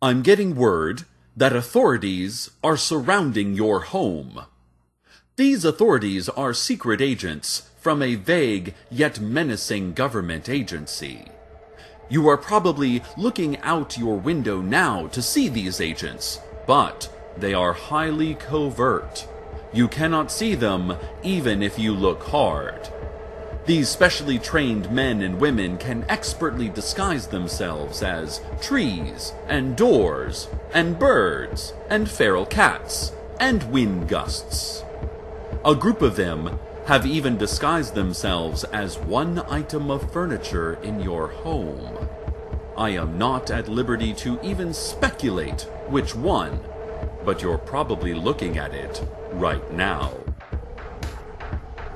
I'm getting word that authorities are surrounding your home. These authorities are secret agents from a vague yet menacing government agency. You are probably looking out your window now to see these agents, but they are highly covert. You cannot see them even if you look hard. These specially trained men and women can expertly disguise themselves as trees, and doors, and birds, and feral cats, and wind gusts. A group of them have even disguised themselves as one item of furniture in your home. I am not at liberty to even speculate which one, but you're probably looking at it right now.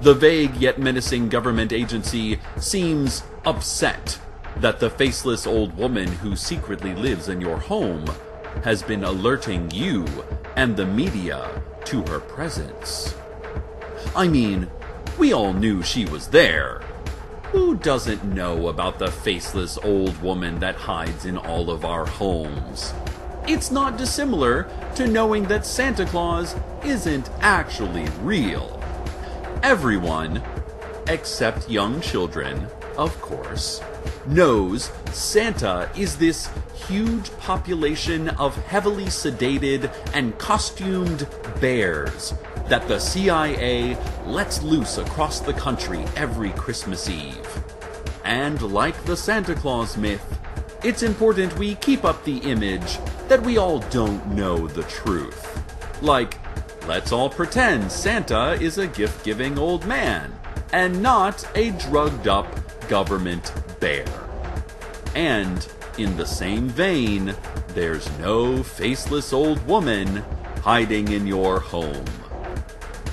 The vague yet menacing government agency seems upset that the faceless old woman who secretly lives in your home has been alerting you and the media to her presence. I mean, we all knew she was there. Who doesn't know about the faceless old woman that hides in all of our homes? It's not dissimilar to knowing that Santa Claus isn't actually real. Everyone, except young children, of course, knows Santa is this huge population of heavily sedated and costumed bears that the CIA lets loose across the country every Christmas Eve. And like the Santa Claus myth, it's important we keep up the image that we all don't know the truth. Like, let's all pretend Santa is a gift-giving old man, and not a drugged-up government bear. And, in the same vein, there's no faceless old woman hiding in your home.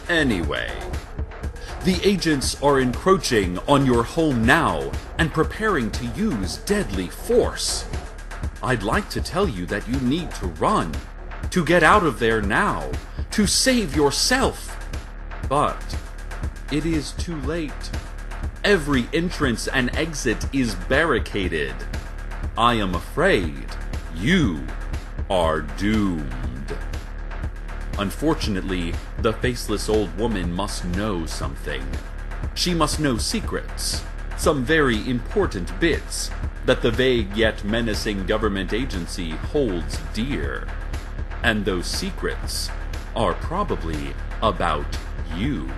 Anyway, the agents are encroaching on your home now and preparing to use deadly force. I'd like to tell you that you need to run, to get out of there now, to save yourself. But it is too late. Every entrance and exit is barricaded. I am afraid you are doomed. Unfortunately, the faceless old woman must know something. She must know secrets, some very important bits that the vague yet menacing government agency holds dear. And those secrets are probably about you.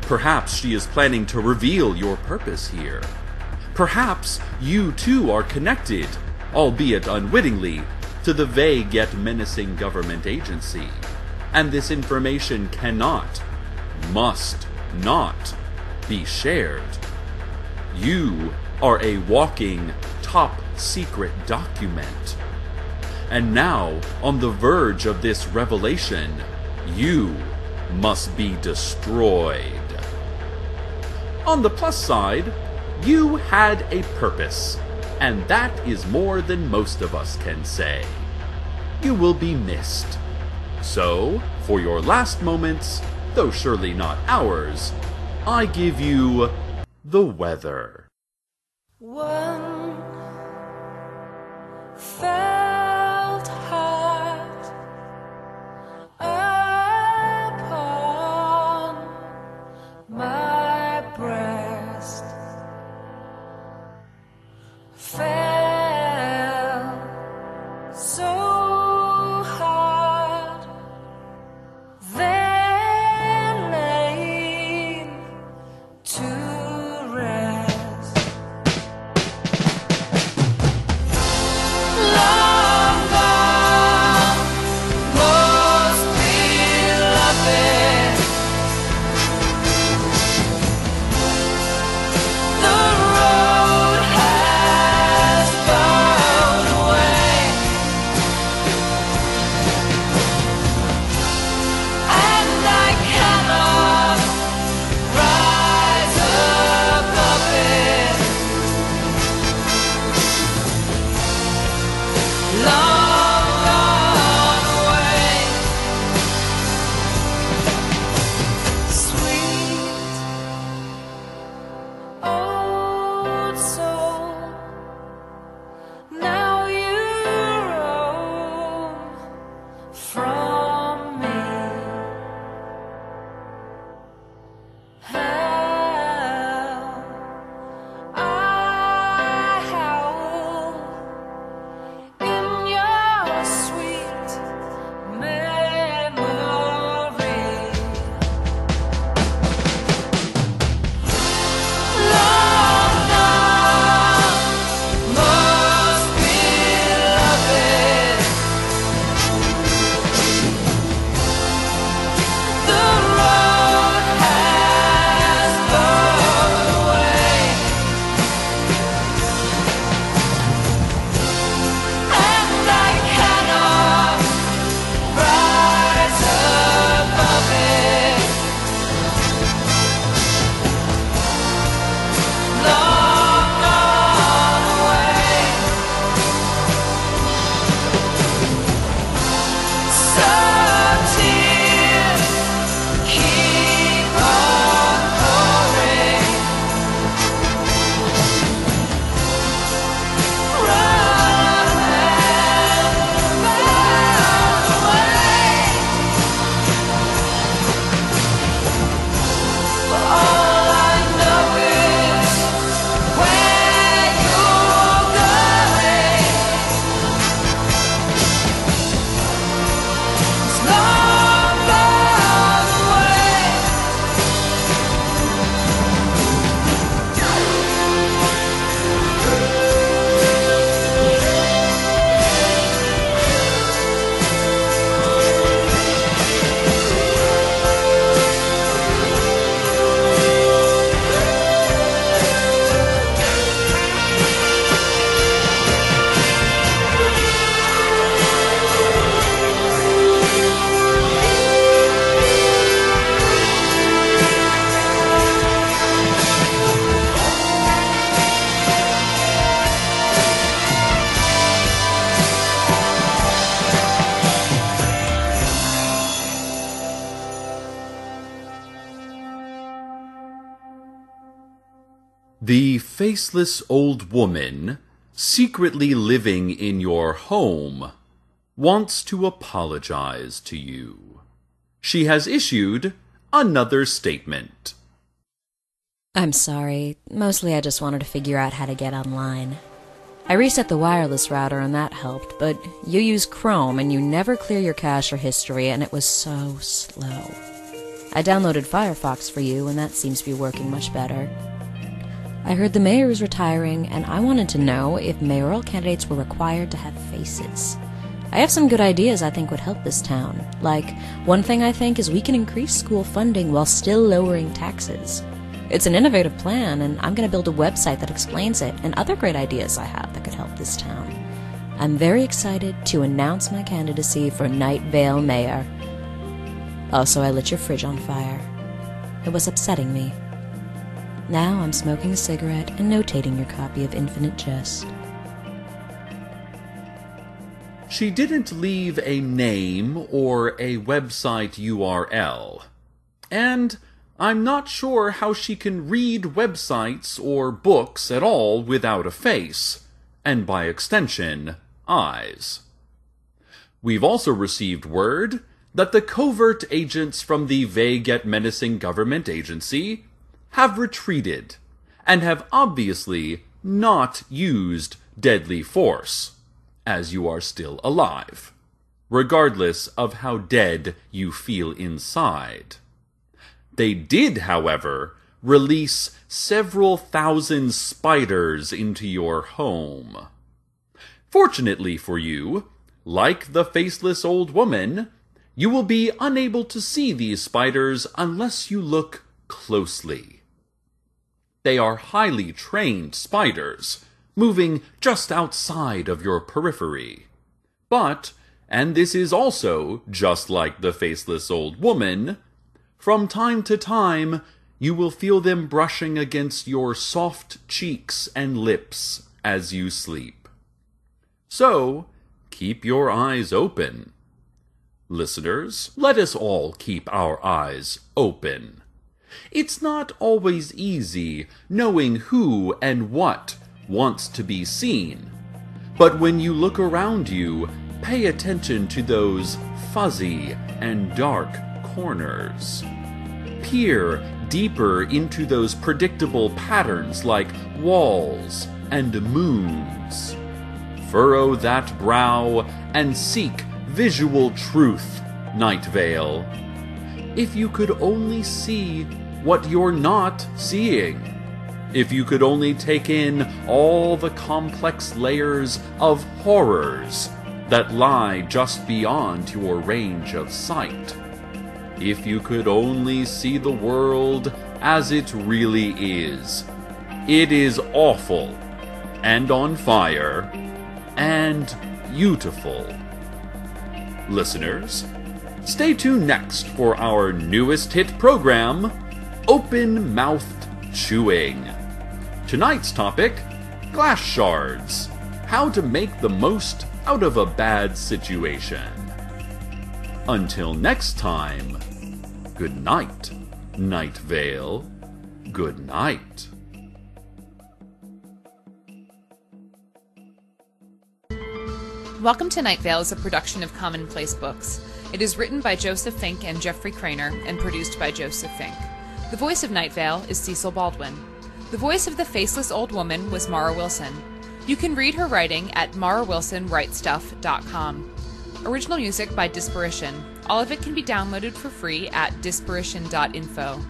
Perhaps she is planning to reveal your purpose here. Perhaps you too are connected, albeit unwittingly, to the vague yet menacing government agency. And this information cannot, must not be shared. You are a walking, top-secret document. And now, on the verge of this revelation, you must be destroyed. On the plus side, you had a purpose, and that is more than most of us can say. You will be missed. So, for your last moments, though surely not ours, I give you the weather. One felt heart upon my breast fell so hard, then laid to rest. Love The faceless old woman, secretly living in your home, wants to apologize to you. She has issued another statement. I'm sorry. Mostly I just wanted to figure out how to get online. I reset the wireless router and that helped, but you use Chrome and you never clear your cache or history and it was so slow. I downloaded Firefox for you and that seems to be working much better. I heard the mayor is retiring and I wanted to know if mayoral candidates were required to have faces. I have some good ideas I think would help this town. Like, one thing I think is we can increase school funding while still lowering taxes. It's an innovative plan, and I'm going to build a website that explains it, and other great ideas I have that could help this town. I'm very excited to announce my candidacy for Night Vale mayor. Also, I lit your fridge on fire. It was upsetting me. Now I'm smoking a cigarette and notating your copy of Infinite Jest. She didn't leave a name or a website URL. And I'm not sure how she can read websites or books at all without a face, and by extension, eyes. We've also received word that the covert agents from the vague yet menacing government agency have retreated, and have obviously not used deadly force, as you are still alive, regardless of how dead you feel inside. They did, however, release several thousand spiders into your home. Fortunately for you, like the faceless old woman, you will be unable to see these spiders unless you look closely. They are highly trained spiders, moving just outside of your periphery. But, and this is also just like the faceless old woman, from time to time you will feel them brushing against your soft cheeks and lips as you sleep. So, keep your eyes open. Listeners, let us all keep our eyes open. It's not always easy knowing who and what wants to be seen. But when you look around you, pay attention to those fuzzy and dark corners. Peer deeper into those predictable patterns like walls and moons. Furrow that brow and seek visual truth, Night Vale. If you could only see what you're not seeing. If you could only take in all the complex layers of horrors that lie just beyond your range of sight. If you could only see the world as it really is. It is awful, and on fire, and beautiful. Listeners, stay tuned next for our newest hit program, Open-Mouthed Chewing. Tonight's topic, glass shards. How to make the most out of a bad situation. Until next time, good night, Night Vale. Good night. Welcome to Night Vale is a production of Commonplace Books. It is written by Joseph Fink and Jeffrey Cranor and produced by Joseph Fink. The voice of Night Vale is Cecil Baldwin. The voice of the faceless old woman was Mara Wilson. You can read her writing at marawilsonwritestuff.com. Original music by Disparition. All of it can be downloaded for free at disparition.info.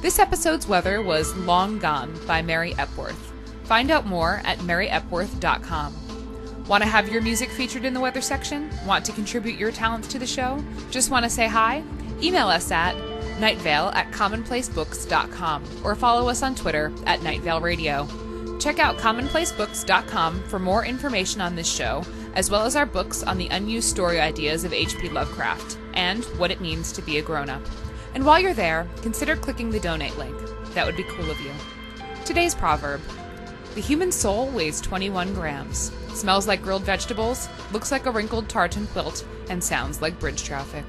This episode's weather was Long Gone by Mary Epworth. Find out more at maryepworth.com. Want to have your music featured in the weather section? Want to contribute your talents to the show? Just want to say hi? Email us at nightvale@commonplacebooks.com or follow us on Twitter at nightvale.radio. Check out commonplacebooks.com for more information on this show, as well as our books on the unused story ideas of H.P. Lovecraft and what it means to be a grown-up. And while you're there, consider clicking the donate link. That would be cool of you. Today's proverb: the human soul weighs 21 grams, smells like grilled vegetables, looks like a wrinkled tartan quilt, and sounds like bridge traffic.